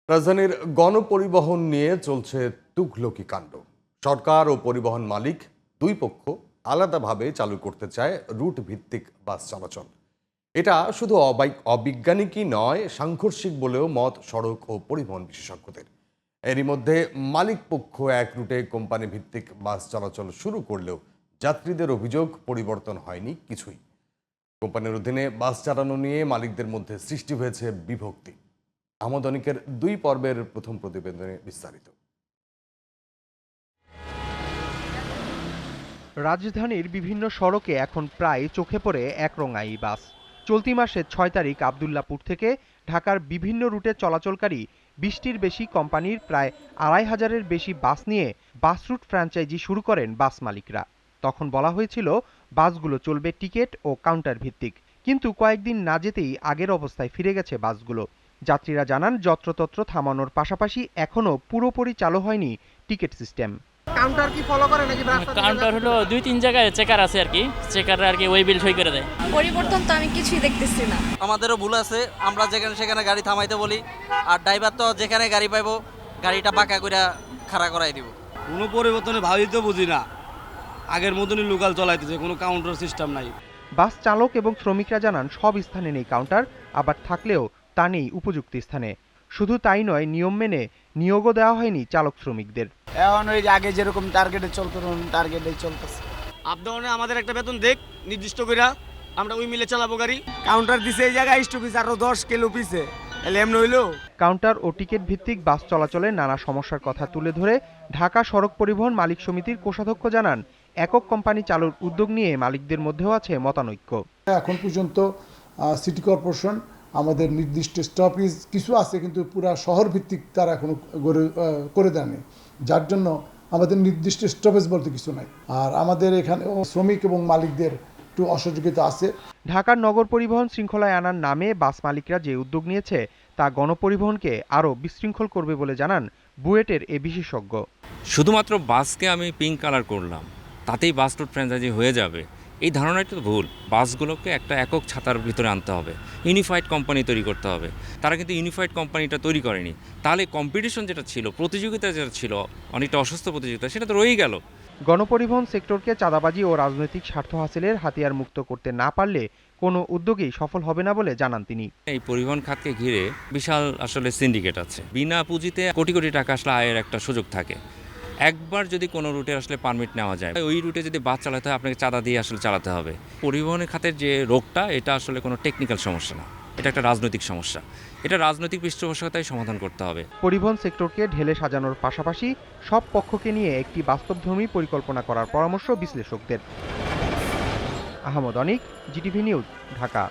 রাজধানীর গণপরিবহন নিয়ে চলছে তুঘলকি কাণ্ড। সরকার ও পরিবহন মালিক দুই পক্ষ আলাদাভাবে চালু করতে চায় রুট ভিত্তিক বাস চলাচল। এটা শুধু অবৈজ্ঞানিকই নয়, সাংঘর্ষিক বলেও মত সড়ক ও পরিবহন বিশেষজ্ঞদের। এরই মধ্যে মালিক পক্ষ এক রুটে কোম্পানি ভিত্তিক বাস চলাচল শুরু করলেও যাত্রীদের অভিযোগ পরিবর্তন হয়নি কিছুই। কোম্পানির অধীনে বাস চালানো নিয়ে মালিকদের মধ্যে সৃষ্টি হয়েছে বিভক্তি। আহমদ অনিকের দুই পর্বের প্রথম প্রতিবেদনে বিস্তারিত। রাজধানীর বিভিন্ন সড়কে এখন প্রায় চোখে পড়ে একরঙা এই বাস। চলতি মাসের ৬ তারিখ আবদুল্লাপুর থেকে ঢাকার বিভিন্ন রুটে চলাচলকারী ২০টির বেশি কোম্পানির প্রায় ২৫০০-এর বেশি বাস নিয়ে বাস রুট ফ্র্যাঞ্চাইজি শুরু করেন বাস মালিকরা। তখন বলা হয়েছিল বাসগুলো চলবে টিকিট ও কাউন্টার ভিত্তিক, কিন্তু কয়েকদিন না যেতেই আগের অবস্থায় ফিরে গেছে বাসগুলো। যাত্রীরা জানান, যত্রতত্র থামানোর পাশাপাশি এখনও পুরোপুরি চালু হয়নি টিকিট সিস্টেম। কাউন্টার কি ফলো করে নাকি? কাউন্টার হলো ২-৩ জায়গায় চেকার আছে আর কি, চেকাররা আর কি ওই বিল সই করে দেয়। পরিবর্তন তো আমি কিছুই দেখতেছি না। আমাদেরও ভুল আছে, আমরা যেখানে সেখানে গাড়ি থামাইতে বলি, আর ড্রাইভার তো যেখানে গাড়ি পাইবো গাড়িটা বাঁকা করে খাড়া করাই দিব। কোনো পরিবর্তনে ভাবই তো বুঝি না, আগের মতনই লোকাল চলাইতেছে, কোনো কাউন্টার সিস্টেম নাই। বাস চালক এবং শ্রমিকরা জানান, সব স্থানে নেই কাউন্টার, আবার থাকলেও তা নেই উপযুক্ত স্থানে। শুধু তাই নয়, নিয়ম মেনে নিয়োগও দেওয়া হয়নি চালক শ্রমিকদের। এখন ওই আগে যেরকম টার্গেটে চলতো টার্গেটেই চলতেছে। আপডাউনে আমাদের একটা বেতন দেখ নির্দিষ্ট করে, আমরা ওই মিলে চালাবো গাড়ি। কাউন্টার দিছে এই জায়গায় স্টপিস আরো 10 কিলো পিছে, এলে এমন হইলো। কাউন্টার ও টিকিট ভিত্তিক বাস চলাচলে নানা সমস্যার কথা তুলে ধরে ঢাকা সড়ক পরিবহন মালিক সমিতির কোষাধ্যক্ষ জানান, একক কোম্পানি চালুর উদ্যোগ নিয়ে মালিকদের মধ্যেও আছে মতানৈক্য। এখন পর্যন্ত সিটি কর্পোরেশন আমাদের নির্দিষ্ট স্টপেজ কিছু আছে, কিন্তু পুরা শহর ভিত্তিক তারা এখনো করে দেয়নি, যার জন্য আমাদের নির্দিষ্ট স্টপেজ বলতে কিছু নাই। আর আমাদের এখানে শ্রমিক এবং মালিকদের একটু অসহযোগিতা আছে। ঢাকার নগর পরিবহন শৃঙ্খলায় আনার নামে বাস মালিকরা যে উদ্যোগ নিয়েছে তা গণপরিবহনকে আরও বিশৃঙ্খল করবে বলে জানান বুয়েটের এ বিশেষজ্ঞ। শুধুমাত্র বাসকে আমি পিঙ্ক কালার করলাম, তাতেই বাস রুট ফ্র্যাঞ্চাইজি হয়ে যাবে, এই ধারণাটা তো ভুল। বাসগুলোকে একটা একক ছাতার ভিতরে আনতে হবে, ইউনিফাইড কোম্পানি তৈরি করতে হবে। তারা কিন্তু ইউনিফাইড কোম্পানিটা তৈরি করেনি, তাহলে কম্পিটিশন যেটা ছিল, প্রতিযোগিতা যেটা ছিল, অনেকটা অসুস্থ প্রতিযোগিতা, সেটা তো রয়েই গেল। গণপরিবহন সেক্টরকে চাঁদাবাজি ও রাজনৈতিক স্বার্থ হাসিলের হাতিয়ার মুক্ত করতে না পারলে কোনো উদ্যোগেই সফল হবে না বলে জানান তিনি। এই পরিবহন খাতকে ঘিরে বিশাল আসলে সিন্ডিকেট আছে, বিনা পুঁজিতে কোটি কোটি টাকা আসলে আয়ের একটা সুযোগ থাকে। একবার যদি কোনো রুটে আসলে পারমিট নেওয়া যায়, ওই রুটে যদি বাস চালাতে হয় আপনাকে চাঁদা দিয়ে আসলে চালাতে হবে। পরিবহনের খাতের যে রোগটা, এটা আসলে কোনো টেকনিক্যাল সমস্যা না, এটা একটা রাজনৈতিক সমস্যা। এটা রাজনৈতিক পৃষ্ঠপোষকতায় সমাধান করতে হবে। পরিবহন সেক্টরকে ঢেলে সাজানোর পাশাপাশি সব পক্ষকে নিয়ে একটি বাস্তবধর্মী পরিকল্পনা করার পরামর্শ বিশ্লেষকদের। আহমদ অনিক, জিটিভি নিউজ, ঢাকা।